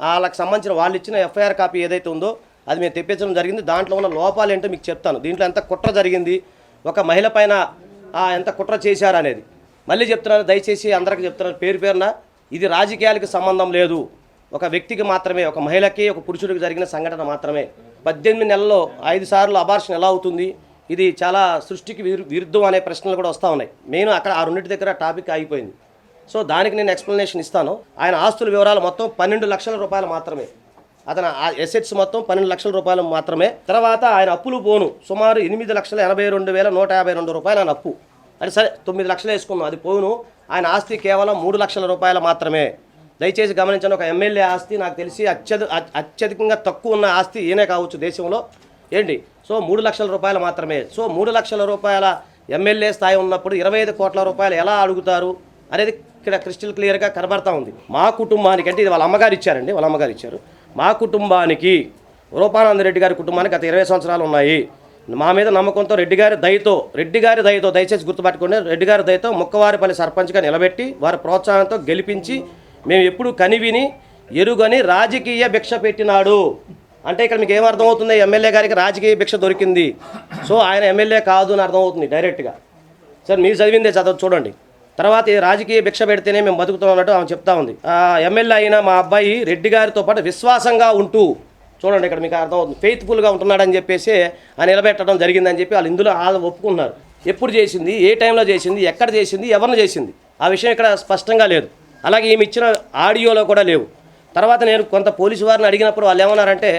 వాళ్ళకి సంబంధించిన వాళ్ళు ఇచ్చిన ఎఫ్ఐఆర్ కాపీ ఏదైతే ఉందో అది మేము తెప్పించడం జరిగింది. దాంట్లో ఉన్న లోపాలు ఏంటో మీకు చెప్తాను. దీంట్లో ఎంత కుట్ర జరిగింది, ఒక మహిళ పైన ఎంత కుట్ర చేశారు అనేది మళ్ళీ చెప్తున్నాను. దయచేసి అందరికీ చెప్తున్నాను, పేరు పేరున ఇది రాజకీయాలకు సంబంధం లేదు. ఒక వ్యక్తికి మాత్రమే, ఒక మహిళకి ఒక పురుషుడికి జరిగిన సంఘటన మాత్రమే. 18 నెలల్లో 5 సార్లు అబార్షన్ ఎలా అవుతుంది, ఇది చాలా సృష్టికి విరుద్ధం అనే ప్రశ్నలు కూడా వస్తూ ఉన్నాయి. నేను అక్కడ ఆ రెండింటి దగ్గర టాపిక్ ఆగిపోయింది. సో దానికి నేను ఎక్స్ప్లెనేషన్ ఇస్తాను. ఆయన ఆస్తుల వివరాలు మొత్తం 12 లక్షల రూపాయలు మాత్రమే. అతను ఎసెట్స్ మొత్తం 12 లక్షల రూపాయలు మాత్రమే. తర్వాత ఆయన అప్పులు పోను సుమారు 8,82,152 రూపాయలు ఆయన అప్పు. అంటే సరే 9 లక్షలు వేసుకున్నాం, అది పోను. ఆయన ఆస్తి కేవలం 3 లక్షల రూపాయలు మాత్రమే. దయచేసి గమనించండి, ఒక ఎమ్మెల్యే ఆస్తి నాకు తెలిసి అత్యధికంగా తక్కువ ఉన్న ఆస్తి ఈయనే కావచ్చు దేశంలో ఏంటి. సో 3 లక్షల రూపాయలు మాత్రమే. సో 3 లక్షల రూపాయల ఎమ్మెల్యే స్థాయి ఉన్నప్పుడు 25 కోట్ల రూపాయలు ఎలా అడుగుతారు అనేది ఇక్కడ క్రిస్టల్ క్లియర్గా కనబడతా ఉంది. మా కుటుంబానికి అంటే ఇది వాళ్ళ అమ్మగారు ఇచ్చారండి, వాళ్ళ అమ్మగారు ఇచ్చారు. మా కుటుంబానికి, రూపానంద రెడ్డి గారి కుటుంబానికి గత 20 సంవత్సరాలు ఉన్నాయి. మా మీద నమ్మకంతో రెడ్డి గారి దయతో దయచేసి గుర్తుపట్టుకోండి, రెడ్డి గారి దయతో ముక్కవారిపల్లి సర్పంచ్గా నిలబెట్టి వారి ప్రోత్సాహంతో గెలిపించి మేము ఎప్పుడు కనివిని ఎరుగని రాజకీయ భిక్ష పెట్టినాడు. అంటే ఇక్కడ మీకు ఏమర్థమవుతుంది, ఎమ్మెల్యే గారికి రాజకీయ భిక్ష దొరికింది. సో ఆయన ఎమ్మెల్యే కాదు అని అర్థమవుతుంది డైరెక్ట్గా. సార్ మీరు చదివిందే చూడండి. తర్వాత రాజకీయ భిక్ష పెడితేనే మేము బతుకుతాం అన్నట్టు ఆమె చెప్తా ఉంది. ఎమ్మెల్యే అయిన మా అబ్బాయి రెడ్డి గారితో పాటు విశ్వాసంగా ఉంటూ, చూడండి ఇక్కడ మీకు అర్థమవుతుంది, ఫెయిత్ఫుల్గా ఉంటున్నాడని చెప్పేసి ఆయన నిలబెట్టడం జరిగిందని చెప్పి వాళ్ళు ఇందులో ఒప్పుకుంటున్నారు. ఎప్పుడు చేసింది, ఏ టైంలో చేసింది, ఎక్కడ చేసింది, ఎవరిని చేసింది, ఆ విషయం ఇక్కడ స్పష్టంగా లేదు. అలాగే ఈమె ఇచ్చిన ఆడియోలో కూడా లేవు. తర్వాత నేను కొంత పోలీసు వారిని అడిగినప్పుడు వాళ్ళు ఏమన్నారంటే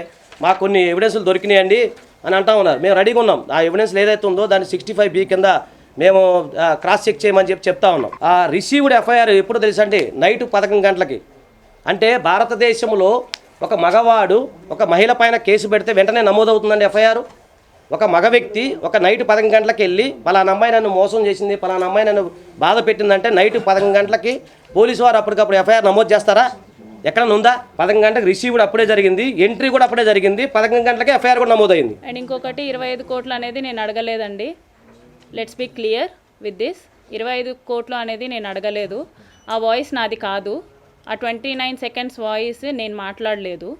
మాకు కొన్ని ఎవిడెన్స్లు దొరికినాయండి అని అంటా ఉన్నారు. మేము రెడీగా ఉన్నాం, ఆ ఎవిడెన్స్ ఏదైతే ఉందో దాన్ని 65B కింద మేము క్రాస్ చెక్ చేయమని చెప్తా ఉన్నాం. ఆ రిసీవ్డ్ ఎఫ్ఐఆర్ ఎప్పుడు తెలుసా అండి, నైట్ 11 గంటలకి. అంటే భారతదేశంలో ఒక మగవాడు ఒక మహిళ పైన కేసు పెడితే వెంటనే నమోదవుతుందండి ఎఫ్ఐఆర్. ఒక మగ వ్యక్తి ఒక నైట్ 11 గంటలకి వెళ్ళి పలానా అమ్మాయి నన్ను మోసం చేసింది, పలానా అమ్మాయి నన్ను బాధ పెట్టిందంటే నైట్ 11 గంటలకి పోలీసు వారు అప్పటికప్పుడు ఎఫ్ఐఆర్ నమోదు చేస్తారా? ఎక్కడన్నా ఉందా? 11 గంటలకు రిసీవ్డ్ అప్పుడే జరిగింది, ఎంట్రీ కూడా అప్పుడే జరిగింది, 11 గంటలకి ఎఫ్ఐఆర్ కూడా నమోదైంది. అండ్ ఇంకొకటి 25 కోట్లు అనేది నేను అడగలేదండి. Let's be clear with this. 25 కోట్లు అనేది నేను అడగలేదు. ఆ వాయిస్ నాది కాదు. ఆ 29 సెకండ్స్ వాయిస్ నేను మాట్లాడలేదు.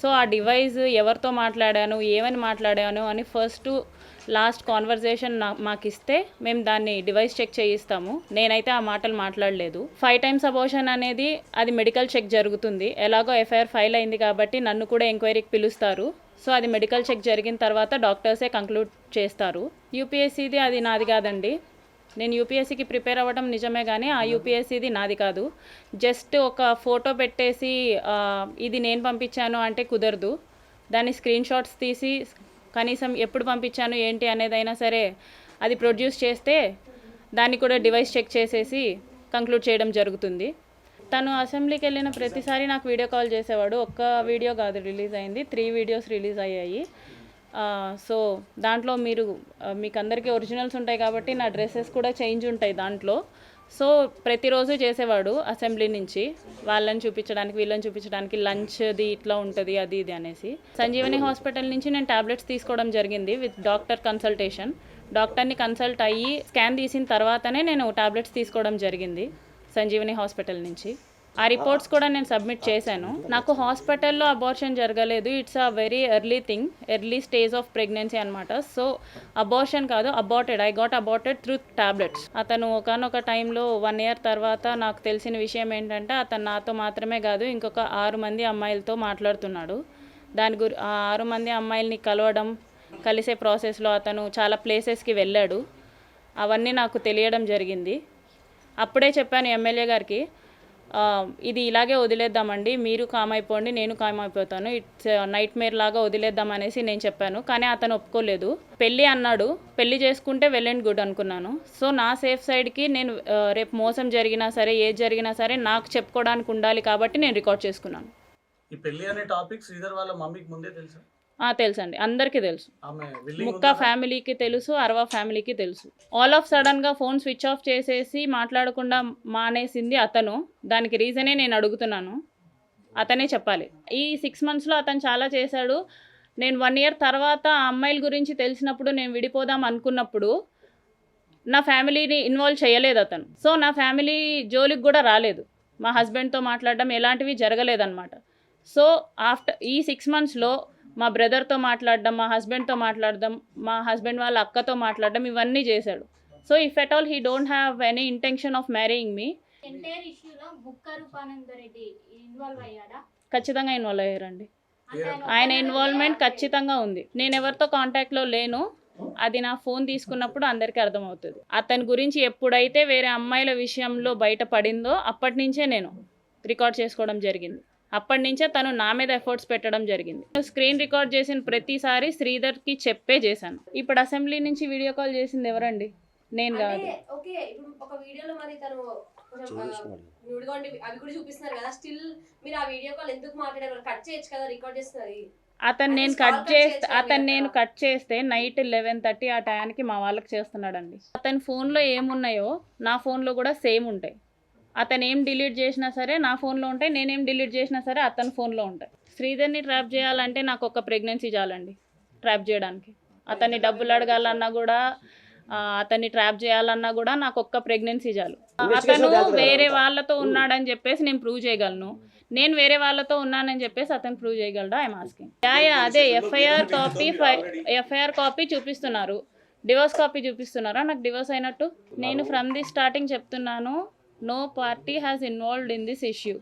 సో ఆ డివైస్ ఎవరితో మాట్లాడాను, ఏమని మాట్లాడాను అని ఫస్ట్ లాస్ట్ కాన్వర్జేషన్ మాకు ఇస్తే మేము దాన్ని డివైస్ చెక్ చేయిస్తాము. నేనైతే ఆ మాటలు మాట్లాడలేదు. 5 టైమ్స్ అబోషన్ అనేది అది మెడికల్ చెక్ జరుగుతుంది. ఎలాగో ఎఫ్ఐఆర్ ఫైల్ అయింది కాబట్టి నన్ను కూడా ఎంక్వైరీకి పిలుస్తారు. సో అది మెడికల్ చెక్ జరిగిన తర్వాత డాక్టర్సే కంక్లూడ్ చేస్తారు. యూపీఎస్సీది అది నాది కాదండి. నేను యూపీఎస్సీకి ప్రిపేర్ అవ్వడం నిజమే కానీ ఆ యూపీఎస్సీది నాది కాదు. జస్ట్ ఒక ఫోటో పెట్టేసి ఇది నేను పంపించాను అంటే కుదరదు. దాన్ని స్క్రీన్ షాట్స్ తీసి కనీసం ఎప్పుడు పంపించాను ఏంటి అనేదైనా సరే అది ప్రొడ్యూస్ చేస్తే దాన్ని కూడా డివైస్ చెక్ చేసేసి కంక్లూడ్ చేయడం జరుగుతుంది. తను అసెంబ్లీకి వెళ్ళిన ప్రతిసారి నాకు వీడియో కాల్ చేసేవాడు. ఒక్క వీడియో కాదు రిలీజ్ అయింది, 3 వీడియోస్ రిలీజ్ అయ్యాయి. సో దాంట్లో మీకు అందరికీ ఒరిజినల్స్ ఉంటాయి కాబట్టి నా డ్రెస్సెస్ కూడా చేంజ్ ఉంటాయి దాంట్లో. సో ప్రతిరోజు చేసేవాడు అసెంబ్లీ నుంచి వాళ్ళని చూపించడానికి వీళ్ళని చూపించడానికి, లంచ్ది ఇట్లా ఉంటుంది అది ఇది అనేసి. సంజీవని హాస్పిటల్ నుంచి నేను టాబ్లెట్స్ తీసుకోవడం జరిగింది విత్ డాక్టర్ కన్సల్టేషన్. డాక్టర్ని కన్సల్ట్ అయ్యి స్కాన్ తీసిన తర్వాతనే నేను టాబ్లెట్స్ తీసుకోవడం జరిగింది సంజీవని హాస్పిటల్ నుంచి. ఆ రిపోర్ట్స్ కూడా నేను సబ్మిట్ చేశాను. నాకు హాస్పిటల్లో అబార్షన్ జరగలేదు. It's a very early thing, early stage of pregnancy అనమాట. సో అబార్షన్ కాదు, aborted. I got aborted through tablets. అతను ఒకనొక టైంలో 1 year తర్వాత నాకు తెలిసిన విషయం ఏంటంటే అతను నాతో మాత్రమే కాదు ఇంకొక 6 మంది అమ్మాయిలతో మాట్లాడుతున్నాడు. ఆ 6 మంది అమ్మాయిల్ని కలిసే ప్రాసెస్లో అతను చాలా ప్లేసెస్కి వెళ్ళాడు. అవన్నీ నాకు తెలియడం జరిగింది. అప్పుడే చెప్పాను ఎమ్మెల్యే గారికి, ఇది ఇలాగే వదిలేద్దామండి, మీరు కామ్ అయిపోండి, నేను కామ్ అయిపోతాను, ఇట్స్ నైట్ మేర్ లాగా వదిలేద్దాం అనేసి నేను చెప్పాను. కానీ అతను ఒప్పుకోలేదు. పెళ్ళి అన్నాడు, పెళ్ళి చేసుకుంటే వెల్ అండ్ గుడ్ అనుకున్నాను. సో నా సేఫ్ సైడ్కి నేను రేపు మోసం జరిగినా సరే ఏది జరిగినా సరే నాకు చెప్పుకోవడానికి ఉండాలి కాబట్టి నేను రికార్డ్ చేసుకున్నాను. ఈ పెళ్ళి అనే టాపిక్ శ్రీధర్ వాళ్ళ మమ్మీకి ముందే తెలుసా? తెలుసండి, అందరికీ తెలుసు. ముక్కా ఫ్యామిలీకి తెలుసు, అరవా ఫ్యామిలీకి తెలుసు. ఆల్ ఆఫ్ సడన్గా ఫోన్ స్విచ్ ఆఫ్ చేసేసి మాట్లాడకుండా మానేసింది అతను. దానికి రీజనే నేను అడుగుతున్నాను, అతనే చెప్పాలి. ఈ 6 monthsలో అతను చాలా చేశాడు. నేను 1 year తర్వాత ఆ అమ్మాయిల గురించి తెలిసినప్పుడు నేను విడిపోదాం అనుకున్నప్పుడు నా ఫ్యామిలీని ఇన్వాల్వ్ చేయలేదు అతను. సో నా ఫ్యామిలీ జోలికి కూడా రాలేదు. మా హస్బెండ్తో మాట్లాడడం ఎలాంటివి జరగలేదన్నమాట. సో ఆఫ్టర్ ఈ 6 మంత్స్లో మా బ్రదర్తో మాట్లాడడం, మా హస్బెండ్తో మాట్లాడడం, మా హస్బెండ్ వాళ్ళ అక్కతో మాట్లాడడం, ఇవన్నీ చేశాడు. So if at all he don't have any intention of marrying me. Entire ఇష్యూలో బుక్క రూపానంద రెడ్డి ఇన్వాల్వ్ అయ్యాడా? ఖచ్చితంగా ఇన్వాల్వ్ అయ్యారండి. అంటే ఆయన ఇన్వాల్వ్మెంట్ ఖచ్చితంగా ఉంది. నేను ఎవరితో కాంటాక్ట్లో లేను, అది నా ఫోన్ తీసుకున్నప్పుడు అందరికీ అర్థమవుతుంది. అతని గురించి ఎప్పుడైతే వేరే అమ్మాయిల విషయంలో బయట పడిందో అప్పటి నుంచే నేను రికార్డ్ చేసుకోవడం జరిగింది. అప్పటి నుంచే తను నా మీద ఎఫర్ట్స్ పెట్టడం జరిగింది. స్క్రీన్ రికార్డ్ చేసిన ప్రతిసారి శ్రీధర్కి చెప్పే చేశాను. ఇప్పుడు అసెంబ్లీ నుంచి వీడియో కాల్ చేసింది ఎవరండి? నేను కాదు. అంటే ఓకే, ఇప్పుడు ఒక వీడియోలో మరి తను కొంచెం న్యూడ్గా ఉండి అవి కూడా చూపిస్తున్నారు కదా, స్టిల్ మీరు ఆ వీడియో కాల్ ఎందుకు మాట్లాడారు? కట్ చేయొచ్చు కదా, రికార్డ్ చేస్తున్నది. అతను నేను కట్ చేస్తే నైట్ 11:30 ఆ టయానికి మా వాళ్ళకి చేస్తున్నాడండి. అతని ఫోన్లో ఏమున్నాయో నా ఫోన్లో కూడా సేమ్ ఉంటాయి. అతను ఏం డిలీట్ చేసినా సరే నా ఫోన్లో ఉంటాయి, నేనేం డిలీట్ చేసినా సరే అతని ఫోన్లో ఉంటాయి. శ్రీధర్ని ట్రాప్ చేయాలంటే నాకు ఒక ప్రెగ్నెన్సీ చాలండి ట్రాప్ చేయడానికి. అతన్ని డబ్బులు అడగాలన్నా కూడా, అతన్ని ట్రాప్ చేయాలన్నా కూడా నాకు ఒక్క ప్రెగ్నెన్సీ చాలు. అతను వేరే వాళ్ళతో ఉన్నాడని చెప్పేసి నేను ప్రూవ్ చేయగలను, నేను వేరే వాళ్ళతో ఉన్నానని చెప్పేసి అతను ప్రూవ్ చేయగలడా? I'm asking. అదే ఎఫ్ఐఆర్ కాపీ చూపిస్తున్నారు, డివోర్స్ కాపీ చూపిస్తున్నారా నాకు డివోర్స్ అయినట్టు? నేను ఫ్రమ్ ది స్టార్టింగ్ చెప్తున్నాను, no party has involved in this issue.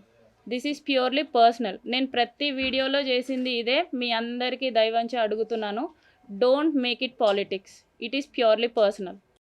This is purely personal. నేను ప్రతి వీడియోలో చేసింది ఇదే, మీ అందరికీ దయవంచి అడుగుతున్నాను, don't make it politics. It is purely personal.